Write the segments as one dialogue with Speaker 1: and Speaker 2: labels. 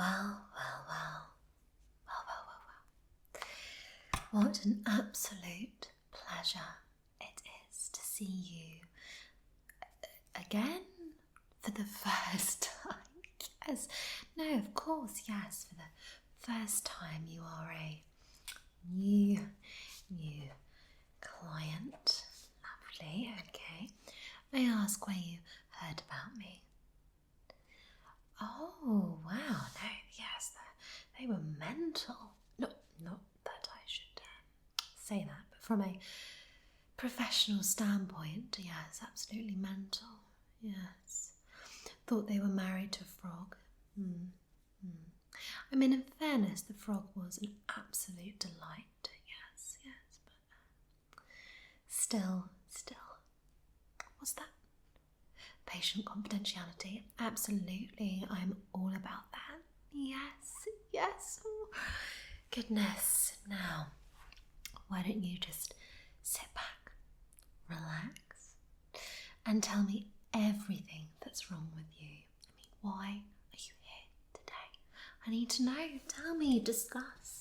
Speaker 1: Well, well, well. Well, well, well, well. What an absolute pleasure it is to see you again for the first time. Yes, no, of course, yes, for the first time. You are a new client. Lovely, okay. May I ask where you heard about me? Oh, wow, no, yes, they were mental. Not that I should say that, but from a professional standpoint, yes, absolutely mental, yes. Thought they were married to a frog. I mean, in fairness, the frog was an absolute delight, yes, but still, what's that? Patient confidentiality, absolutely, I'm all about that. Yes, oh, goodness. Now, why don't you just sit back, relax, and tell me everything that's wrong with you. I mean, why are you here today? I need to know. Tell me, discuss,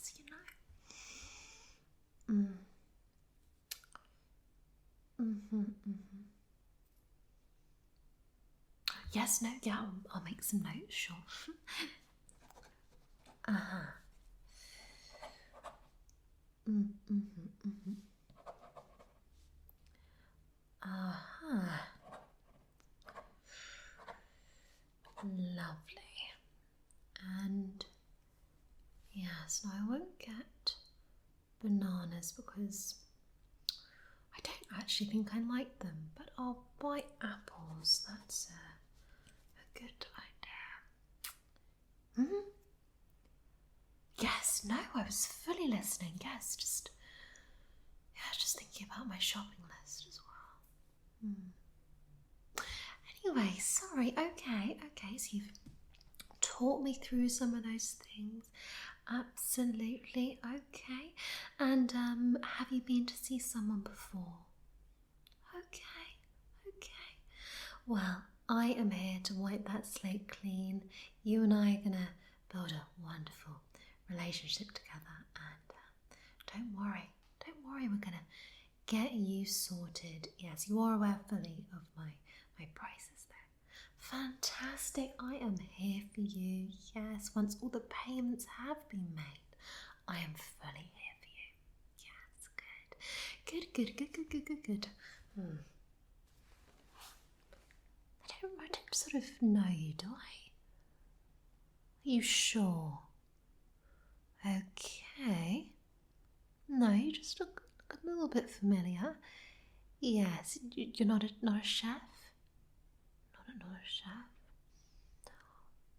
Speaker 1: Yes, no, yeah, I'll make some notes, sure. Lovely. And yes, now I won't get bananas because I don't actually think I like them, but I'll buy apples. That's a good idea. Yes, no, I was fully listening. Yes, just thinking about my shopping list as well. Anyway, sorry. Okay, so you've taught me through some of those things. Absolutely, okay. And have you been to see someone before? Okay. Well, I am here to wipe that slate clean. You and I are gonna build a wonderful relationship together, and don't worry, we're gonna get you sorted. Yes, you are aware fully of my prices there. Fantastic, I am here for you. Yes, once all the payments have been made, I am fully here for you. Yes, good. I don't sort of know you, do I? Are you sure? Okay. No, you just look a little bit familiar. Yes, you're not a chef? Not a chef?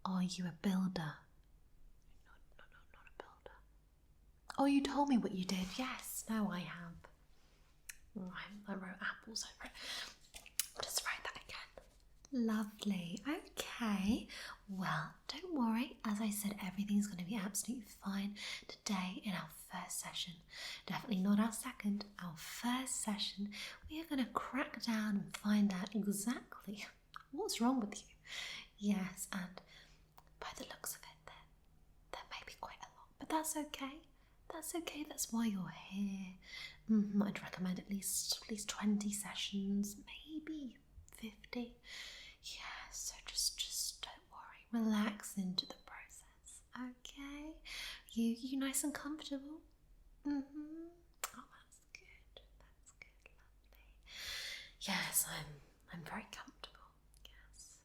Speaker 1: Are you a builder? Not a builder. Oh, you told me what you did. Yes, no, I have. I wrote apples. I'll just write that again. Lovely. Okay. Well, don't worry. As I said, everything's going to be absolutely fine today in our first session. Definitely not our second. Our first session, we are going to crack down and find out exactly what's wrong with you. Yes, and by the looks of it, there may be quite a lot, but that's okay. That's why you're here. I'd recommend at least 20 sessions, maybe 50. Yeah, so just don't worry. Relax into the process. Okay? You nice and comfortable? Oh, that's good. Lovely. Yes, I'm very comfortable. Yes.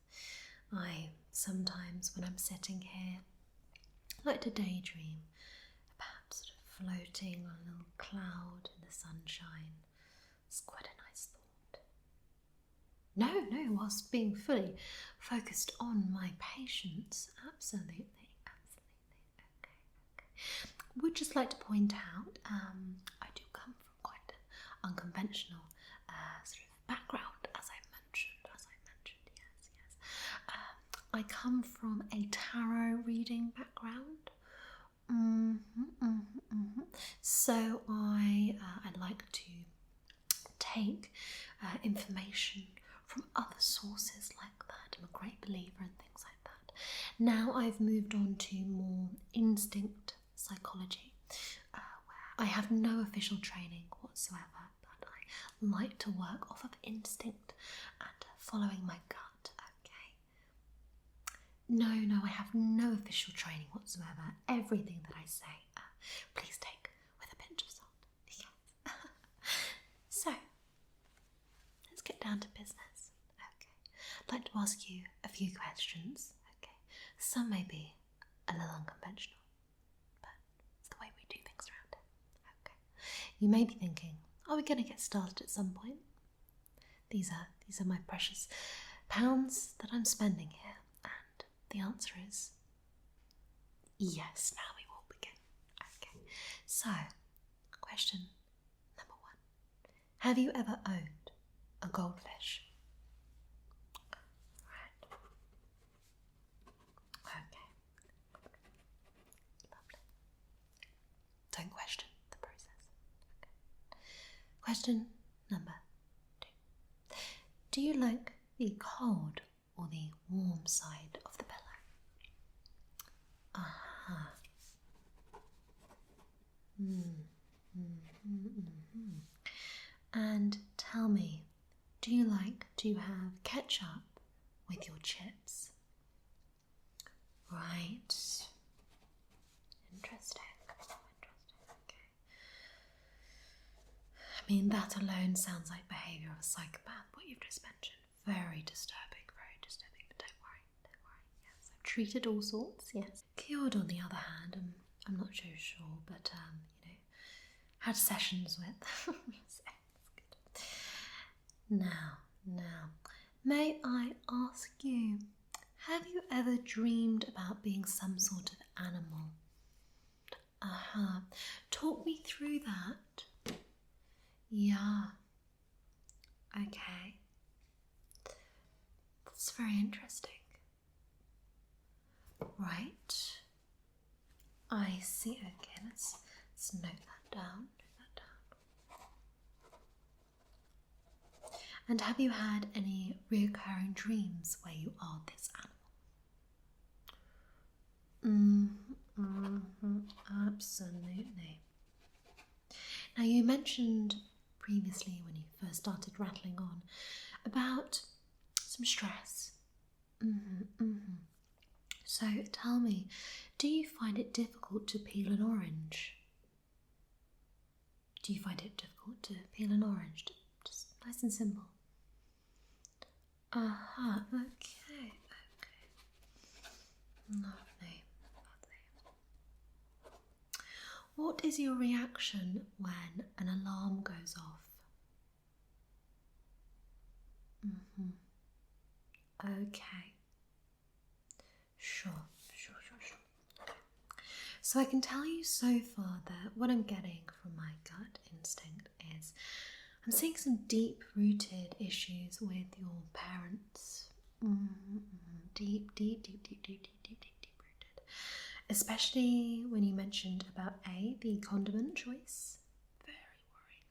Speaker 1: I sometimes, when I'm sitting here, like to daydream about sort of floating on a little cloud in the sunshine. It's quite a nice thought. No, whilst being fully focused on my patients. Absolutely. Okay. Would just like to point out, I do come from quite an unconventional sort of background, as I mentioned. Yes. I come from a tarot reading background. So I like to take information from other sources like that. I'm a great believer in things like that. Now I've moved on to more instinct psychology, where I have no official training whatsoever, but I like to work off of instinct and following my gut, okay? No, I have no official training whatsoever. Everything that I say, please take with a pinch of salt. Yes. So, let's get down to business. Okay. I'd like to ask you a few questions. Okay. Some may be a little unconventional, but it's the way we do things around here. Okay. You may be thinking, are we going to get started at some point? These are my precious pounds that I'm spending here, and the answer is yes, now we will begin. Okay, so question number 1. Have you ever owned a goldfish? Right. Okay. Lovely. Don't question the process. Okay. Question number 2. Do you like the cold or the warm side of the pillow? Aha. And tell me, do you like to have ketchup with your chips? Right. Interesting. Okay. I mean, that alone sounds like behaviour of a psychopath, what you've just mentioned. Very disturbing, but don't worry. Yes, I've treated all sorts, yes. Cured, on the other hand, I'm not so sure, but, had sessions with. So it's good. Now, may I ask you, have you ever dreamed about being some sort of animal? Talk me through that. Yeah. Okay. That's very interesting. Right. I see. Okay, let's note that down. And have you had any reoccurring dreams where you are this animal? Absolutely. Now, you mentioned previously when you first started rattling on about some stress. So tell me, do you find it difficult to peel an orange? Do you find it difficult to peel an orange? Just nice and simple. Okay. Lovely. What is your reaction when an alarm goes off? Okay. Sure. So I can tell you so far that what I'm getting from my gut instinct is I'm seeing some deep-rooted issues with your parents. Deep rooted. Especially when you mentioned about the condiment choice. Very worrying.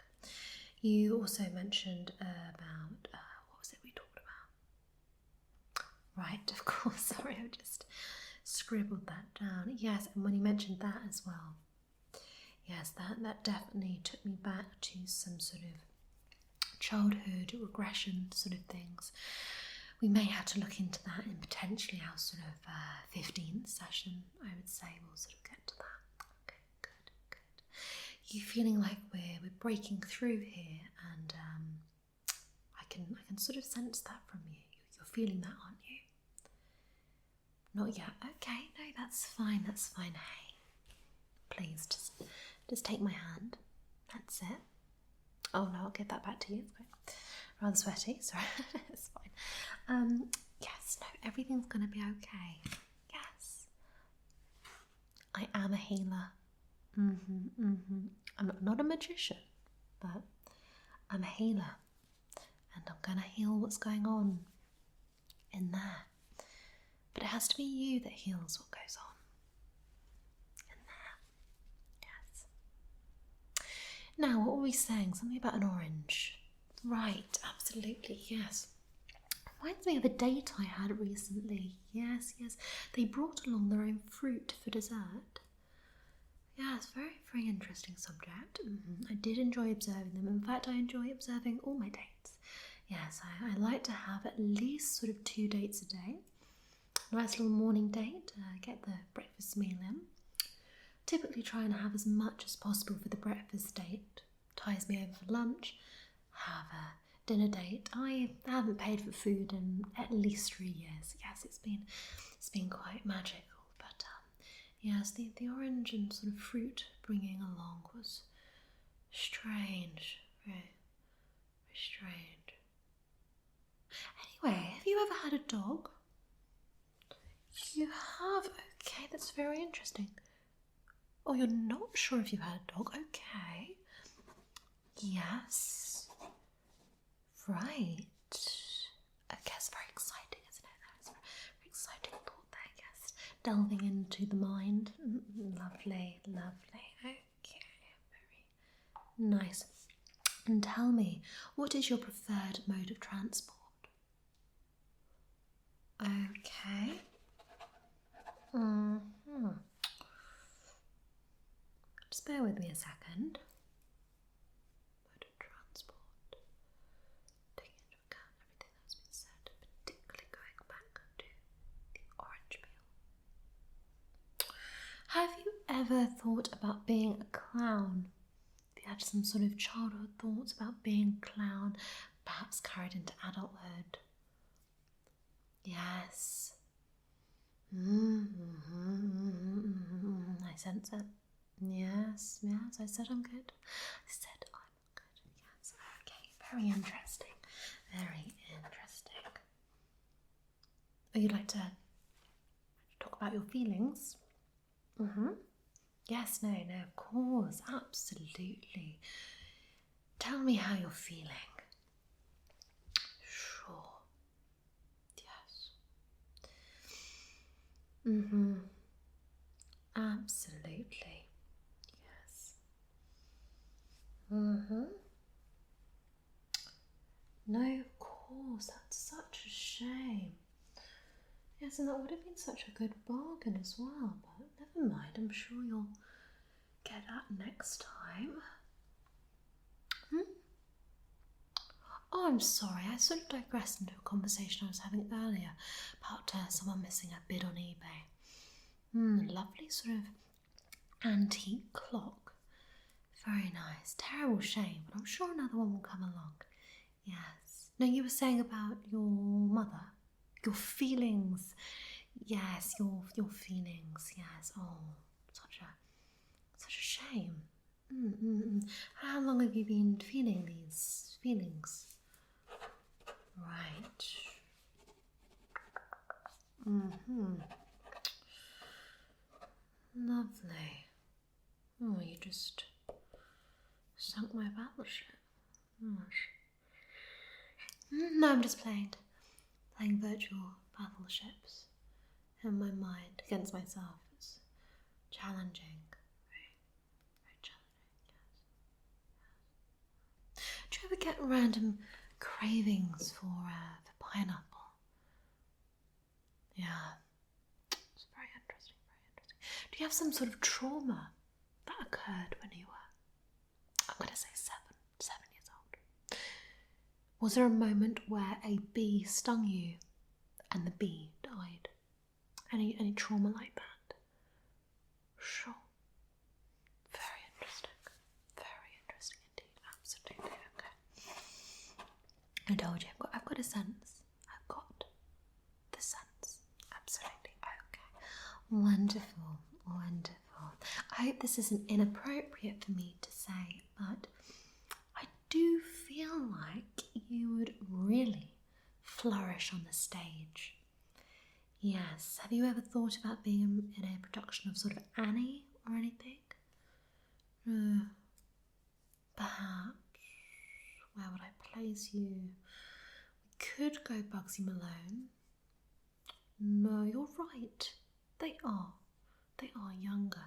Speaker 1: You also mentioned about, what was it we talked about? Right, of course, sorry, I just scribbled that down. Yes, and when you mentioned that as well, yes, that definitely took me back to some sort of childhood regression sort of things. We may have to look into that in potentially our sort of 15th session. I would say we'll sort of get to that. Okay, good. You feeling like we're breaking through here, and I can sort of sense that from you. You're feeling that, aren't you? Not yet. Okay, no, that's fine. Hey, please just take my hand. That's it. Oh no, I'll give that back to you. It's great. Rather sweaty, sorry. It's fine. Yes, no, everything's gonna be okay. Yes. I am a healer. I'm not a magician, but I'm a healer. And I'm gonna heal what's going on in there. But it has to be you that heals what goes on in there. Yes. Now, what were we saying? Something about an orange. Right, absolutely, yes. reminds me of a date I had recently. Yes, they brought along their own fruit for dessert. Yeah, it's a very, very interesting subject. I did enjoy observing them. In fact, I enjoy observing all my dates. Yes, I like to have at least sort of 2 dates a day. A nice little morning date, get the breakfast meal in. Typically try and have as much as possible for the breakfast date. Ties me over for lunch. Have a dinner date. I haven't paid for food in at least 3 years. Yes, it's been quite magical. But yes, the orange and sort of fruit bringing along was strange. Very, very strange. Anyway, have you ever had a dog? You have? Okay, that's very interesting. Oh, you're not sure if you've had a dog? Okay. Yes. Right. Okay, it's very exciting, isn't it? It's a very exciting thought there, yes. Delving into the mind. Lovely, lovely. Okay, very nice. And tell me, what is your preferred mode of transport? Okay. Just bear with me a second. Mode of transport. Taking into account everything that's been said, particularly going back to the orange peel. Have you ever thought about being a clown? Have you had some sort of childhood thoughts about being a clown, perhaps carried into adulthood? Yes. I sense it. Yes, I said I'm good. I said I'm good. Yes, okay. Very interesting. Very interesting. Oh, you'd like to talk about your feelings? Yes, no, of course. Absolutely. Tell me how you're feeling. Sure. Yes. Absolutely. Yes. No, of course, that's such a shame. Yes, and that would have been such a good bargain as well, but never mind, I'm sure you'll get that next time. Oh, I'm sorry, I sort of digressed into a conversation I was having earlier about someone missing a bid on eBay. Lovely sort of antique clock. Very nice. Terrible shame, but I'm sure another one will come along. Yes. Now, you were saying about your mother, your feelings. Yes, your feelings. Yes. Oh, such a shame. How long have you been feeling these feelings? Right. Lovely. Oh, you just sunk my battleship. No, I'm just playing virtual battleships in my mind against myself. It's challenging. Very, very challenging, yes. Do you ever get random cravings for pineapple? Yeah. It's very interesting, very interesting. Do you have some sort of trauma that occurred when you were, I'm going to say 7 years old? Was there a moment where a bee stung you and the bee died? Any trauma like that? Sure. Very interesting. Very interesting indeed. Absolutely. Okay. I told you, I've got a sense. I've got the sense. Absolutely. Okay. Wonderful. I hope this isn't inappropriate for me to say, but I do feel like you would really flourish on the stage. Yes. Have you ever thought about being in a production of sort of Annie or anything? Perhaps. Where would I place you? We could go Bugsy Malone. No, you're right. They are younger.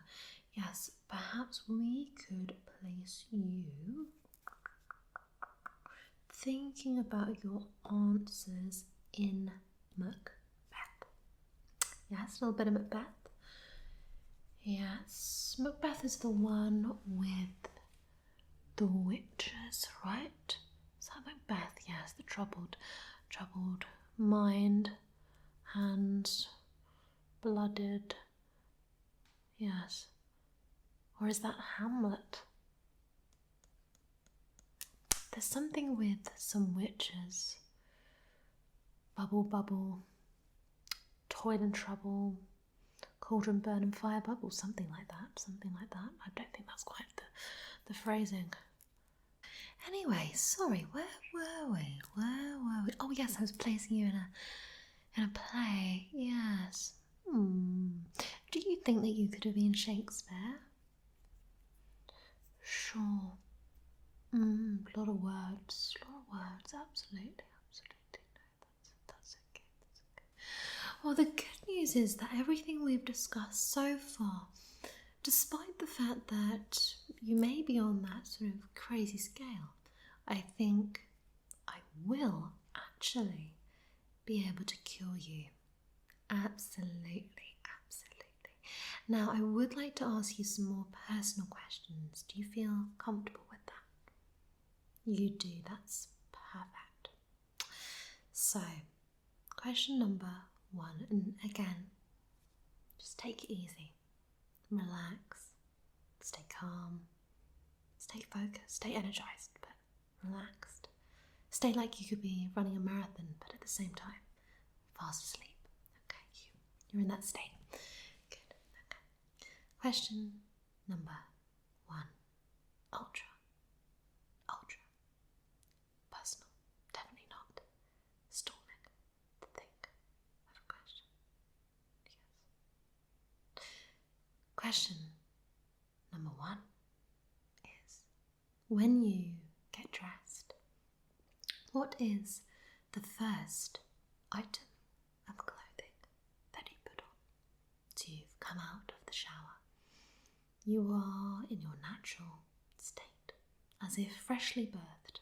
Speaker 1: Yes, perhaps we could place you thinking about your answers in Macbeth. Yes, a little bit of Macbeth. Yes, Macbeth is the one with the witches, right? Is that Macbeth? Yes, the troubled mind, hands, blooded. Yes. Or is that Hamlet? There's something with some witches. Bubble, bubble, toil and trouble, cauldron, burn and fire, bubble, something like that. I don't think that's quite the phrasing. Anyway, sorry, where were we? Oh yes, I was placing you in a play. Yes. Do you think that you could have been Shakespeare? Sure. A lot of words, absolutely. No, that's okay. Well, the good news is that everything we've discussed so far, despite the fact that you may be on that sort of crazy scale, I think I will actually be able to cure you. Absolutely. Now, I would like to ask you some more personal questions. Do you feel comfortable with that? You do, that's perfect. So, question number 1, and again, just take it easy. Relax, stay calm, stay focused, stay energized, but relaxed. Stay like you could be running a marathon, but at the same time, fast asleep. Okay, you're in that state. Good, okay. Question number 1. Ultra personal. Definitely not stalling to think of a question. Yes. Question number 1 is, when you get dressed, what is the first item of clothing that you put on? So you've come out of the shower. You are in your natural state, as if freshly birthed,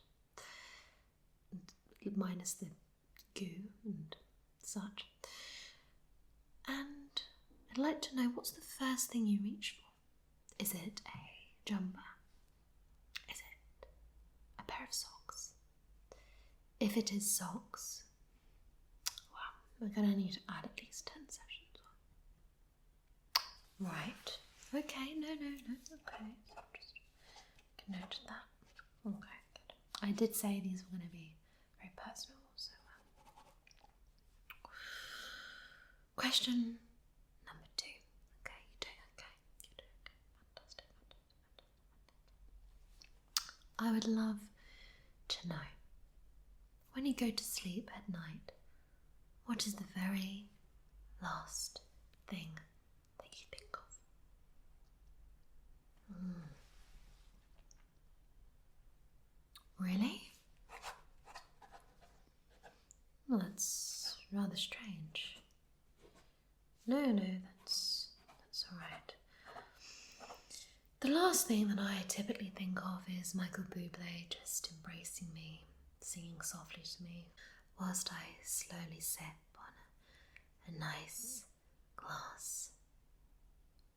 Speaker 1: minus the goo and such. And I'd like to know, what's the first thing you reach for? Is it a jumper? Is it a pair of socks? If it is socks, well, we're going to need to add at least 10 sessions on. Right. Okay, no, okay. Just note that. Okay, good. I did say these were going to be very personal, so question number 2. Okay, you're doing okay. Fantastic. I would love to know, when you go to sleep at night, what is the very last thing that you think of? Really? Well, that's rather strange. No, that's all right. The last thing that I typically think of is Michael Bublé just embracing me, singing softly to me, whilst I slowly sip on a nice glass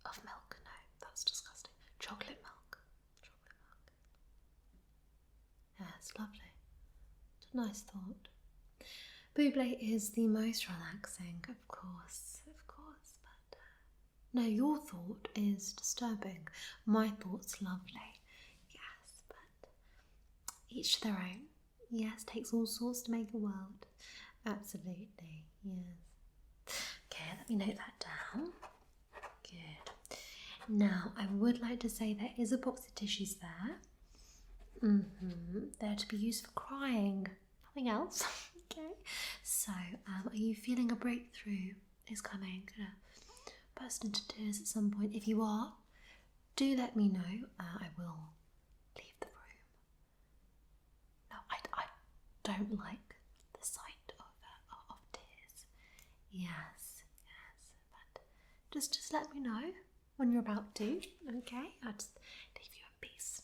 Speaker 1: of milk. No, that's disgusting. Chocolate milk. Yeah, it's lovely. It's a nice thought. Bublé is the most relaxing, of course, but no, your thought is disturbing. My thought's lovely. Yes, but each their own. Yes, takes all sorts to make a world. Absolutely, yes. Okay, let me note that down. Good. Now, I would like to say there is a box of tissues there. They're to be used for crying, nothing else. Okay. So, are you feeling a breakthrough is coming? Gonna burst into tears at some point. If you are, do let me know. I will leave the room. No, I don't like the sight of tears. Yes, but just let me know when you're about to. Okay, I'll just leave you in peace.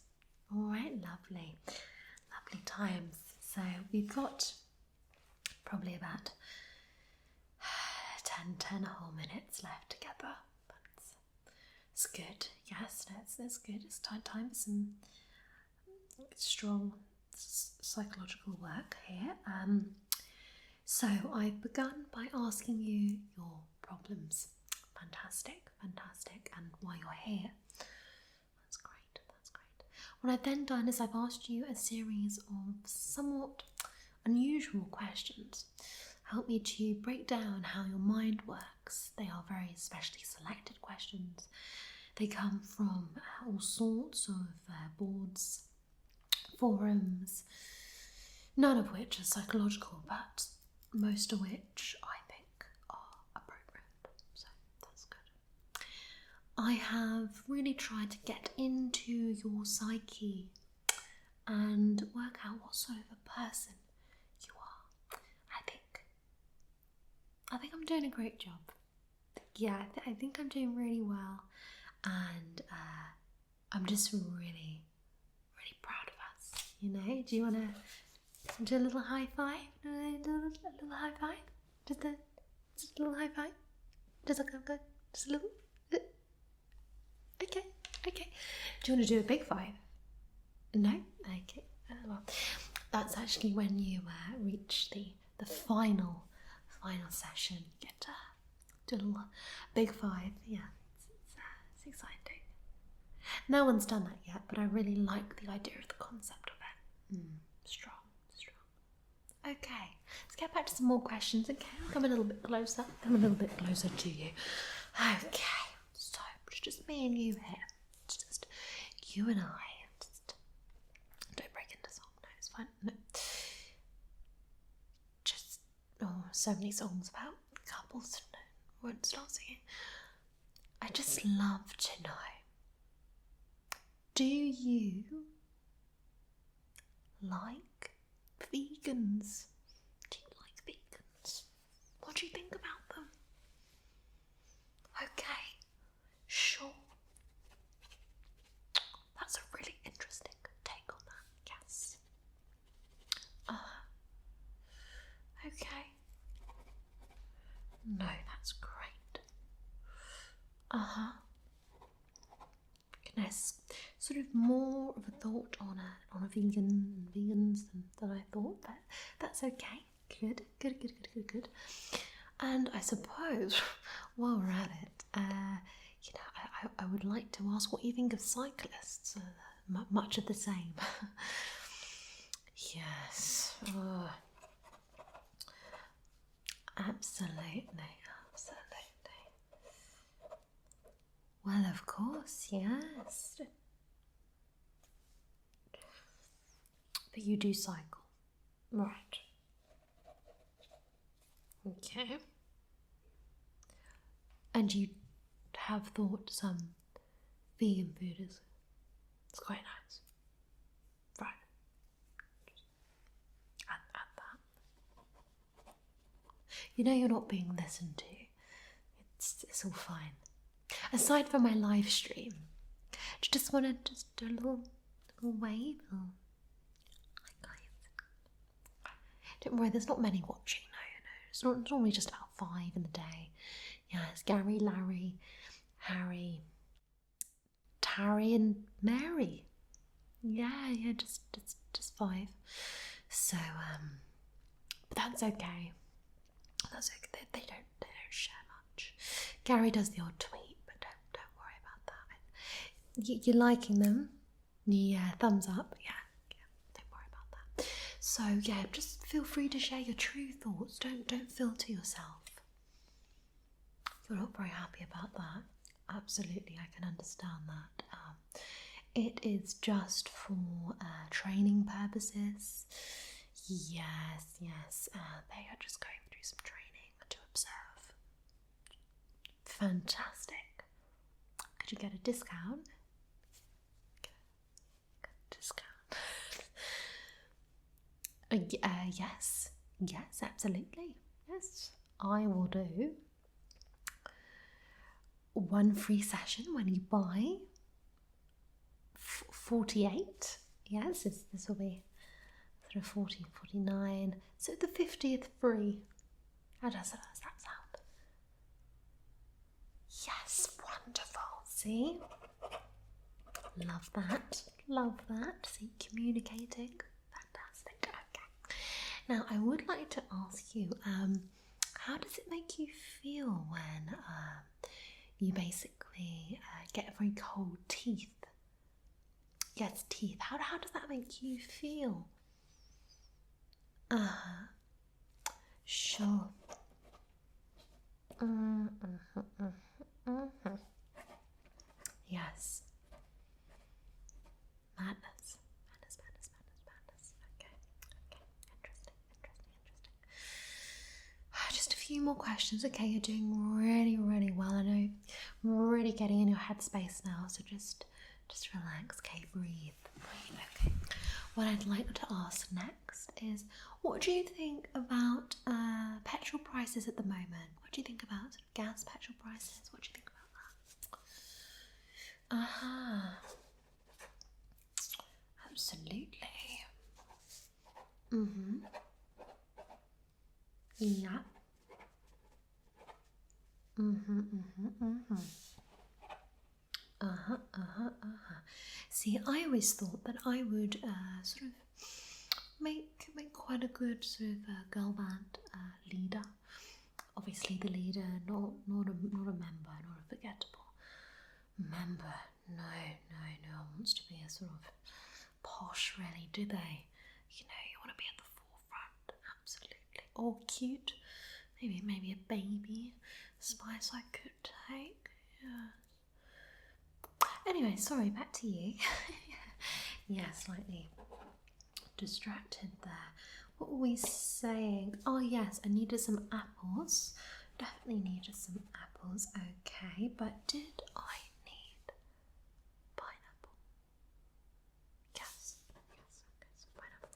Speaker 1: All right, lovely times. So we've got Probably about 10 whole minutes left together. It's good. Yes, no, it's good. It's time for some strong psychological work here. So I've begun by asking you your problems. Fantastic, and why you're here. That's great. What I've then done is I've asked you a series of somewhat unusual questions. Help me to break down how your mind works. They are very specially selected questions. They come from all sorts of boards, forums, none of which are psychological, but most of which I think are appropriate. So that's good. I have really tried to get into your psyche and work out what sort of a person you are. I think I'm doing a great job. Yeah, I think I'm doing really well, and I'm just really proud of us. You know, do you want to do a little high five? A little high five? Just a little high five? Does that go good? Just a little? Okay. Do you want to do a big five? No? Okay. Well, that's actually when you reach the final session. You get to do a little big five. Yeah, it's exciting. No one's done that yet, but I really like the idea of the concept of it. Strong. Okay, let's get back to some more questions. Okay, I'll come a little bit closer. To you. Okay, so it's just me and you here. It's just you and I. Just don't break into song. No, it's fine. No. Just so many songs about couples. No, I won't start singing. I just love to know. Do you like vegans? Do you like vegans? What do you think about them? Okay, sure. That's a really interesting take on that, yes. Okay. No, that's great. Goodness, sort of more of a thought on a vegans than I thought, but that's okay. Good. And I suppose while we're at it, I would like to ask what you think of cyclists. Much of the same. Yes. Absolutely. Well, of course, yes. But you do cycle. Right. Okay. And you have thought some vegan food is it's quite nice. Right. Add that. You know you're not being listened to. It's all fine. Aside from my live stream, do you just want to do a little wave? Or... Don't worry, there's not many watching. No. It's normally just about 5 in the day. Yeah, it's Gary, Larry, Harry, Tarry, and Mary. Yeah, just 5. So, but that's okay. That's okay. They don't share much. Gary does the odd tweet, but don't worry about that. You're liking them? Yeah, thumbs up. Yeah, don't worry about that. So yeah, just feel free to share your true thoughts. Don't filter yourself. If you're not very happy about that, absolutely, I can understand that. It is just for training purposes. Yes. They are just going through some training to observe. Fantastic. Could you get a discount? Yes, absolutely. Yes, I will do 1 free session when you buy 48. Yes, this will be 140, 49. So the 50th free. How does that sound? Yes, wonderful. See? Love that. Love that. See, communicating. Fantastic. Okay. Now, I would like to ask you, how does it make you feel when you basically get very cold teeth? Yes, teeth. How does that make you feel? Sure. Yes. Madness. Okay. Interesting. Just a few more questions. Okay, you're doing really, really well. I know you're really getting in your headspace now, so just relax. Okay, breathe. Okay. What I'd like to ask next is, what do you think about petrol prices at the moment? What do you think about sort of gas petrol prices? What do you think about that? Absolutely. Yeah. See, I always thought that I would sort of make quite a good sort of girl band leader. Obviously, the leader, not a member, not a forgettable member. No one wants to be a sort of posh, really, do they? You know, you want to be at the forefront, absolutely. Or cute, maybe a baby spice I could take. Yeah. Anyway, sorry, back to you. Yeah, slightly distracted there. What were we saying? Oh yes, I needed some apples. Definitely needed some apples. Okay, but did I need pineapple? Yes. Okay, so pineapple.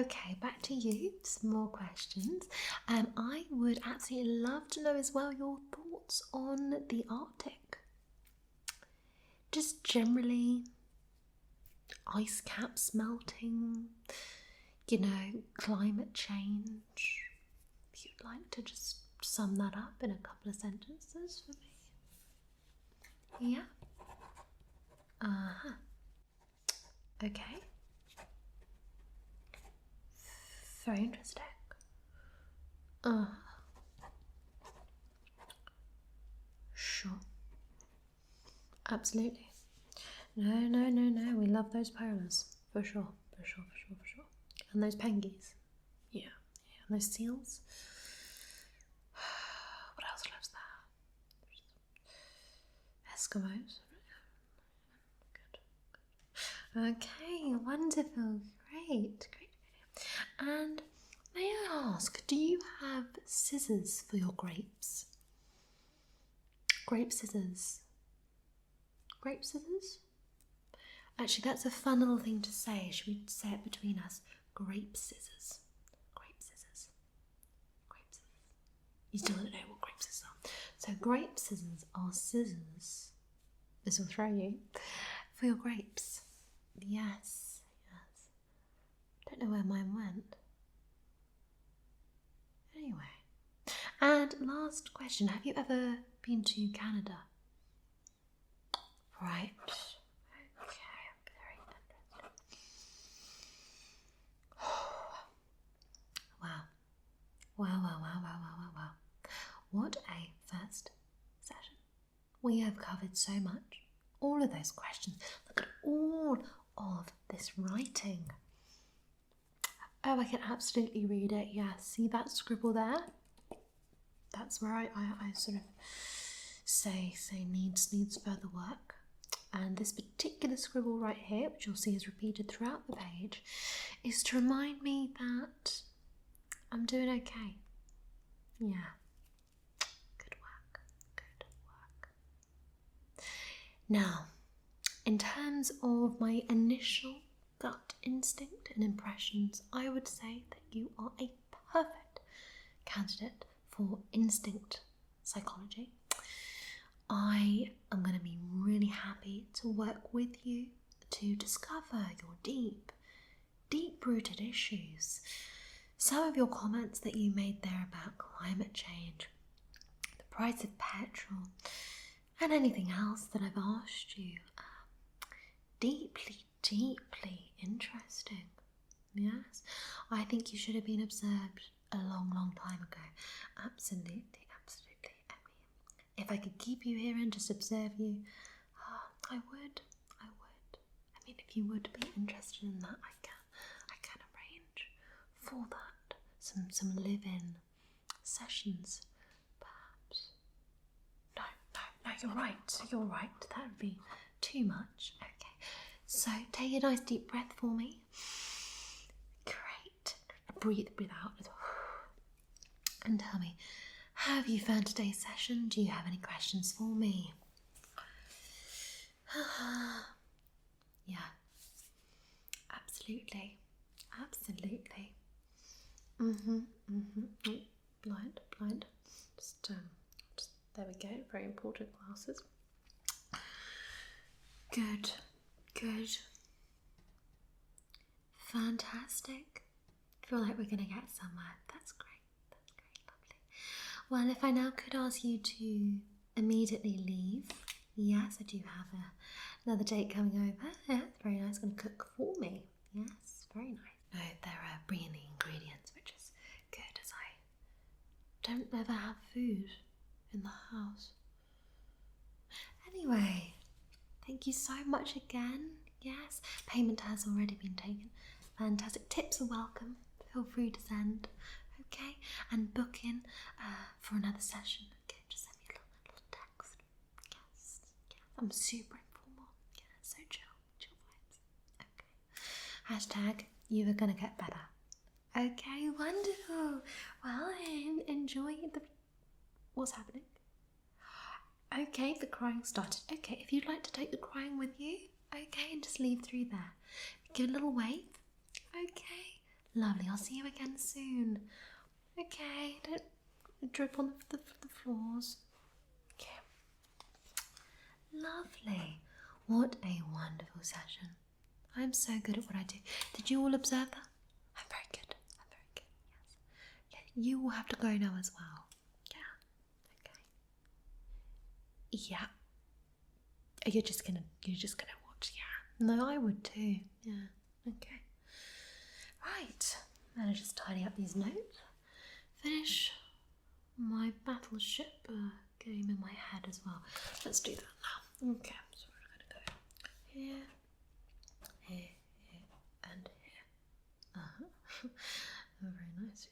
Speaker 1: Okay, back to you. Some more questions. I would absolutely love to know as well your thoughts on the Arctic. Just generally, ice caps melting, you know, climate change. If you'd like to just sum that up in a couple of sentences for me. Yeah. Okay. Very interesting. Sure. Absolutely. No. We love those polas. For sure. And those penguins. Yeah. And those seals. What else lives there? Eskimos. Good. Okay, wonderful. Great. And may I ask, do you have scissors for your grapes? Grape scissors. Actually, that's a fun little thing to say. Should we say it between us? Grape scissors. You still don't know what grape scissors are. So grape scissors are scissors. This will throw you. For your grapes. Yes. Don't know where mine went. Anyway. And last question. Have you ever been to Canada? Right. Okay, very interesting. Wow. What a first session. We have covered so much. All of those questions. Look at all of this writing. Oh, I can absolutely read it. Yeah, see that scribble there? That's where I sort of say needs further work. And this particular scribble right here, which you'll see is repeated throughout the page, is to remind me that I'm doing okay. Yeah. Good work. Now, in terms of my initial gut instinct and impressions, I would say that you are a perfect candidate for instinct psychology. I am going to be really happy to work with you to discover your deep deep-rooted issues. Some of your comments that you made there about climate change, the price of petrol, and anything else that I've asked you, deeply, deeply interesting. Yes, I think you should have been observed a long, long time ago. Absolutely, absolutely. I mean, if I could keep you here and just observe you, I would. I mean, if you would be interested in that, I can arrange for that. Some live-in sessions, perhaps. No, you're right. That would be too much. Okay, so take a nice deep breath for me. Great. Breathe out. And tell me, how have you found today's session? Do you have any questions for me? Yeah, absolutely. Blind. Just there we go. Very important glasses. Good. Fantastic. Feel like we're gonna get somewhere. That's great, lovely. Well, if I now could ask you to immediately leave. Yes, I do have another date coming over. Yeah, very nice. Going to cook for me. Yes, very nice. No, they're bringing the ingredients, which is good, as I don't ever have food in the house. Anyway, thank you so much again. Yes, payment has already been taken. Fantastic. Tips are welcome. Feel free to send. Okay, and book in for another session. Okay, just send me a little text. Yes, I'm super informal. Yeah, so chill vibes. Okay. #you are gonna get better. Okay, wonderful. Well, enjoy what's happening. Okay, the crying started. Okay, if you'd like to take the crying with you, okay, and just leave through there. Give a little wave. Okay, lovely. I'll see you again soon. Okay, don't drip on the floors. Okay, lovely. What a wonderful session. I'm so good at what I do. Did you all observe that? I'm very good. Yes. Yeah, you will have to go now as well. Yeah. Okay. Yeah. You're just gonna watch. Yeah. No, I would too. Yeah. Okay. Right. Now I'll just tidy up these notes. Finish my battleship game in my head as well. Let's do that now. Okay. So we're gonna go here, and here. Very nice.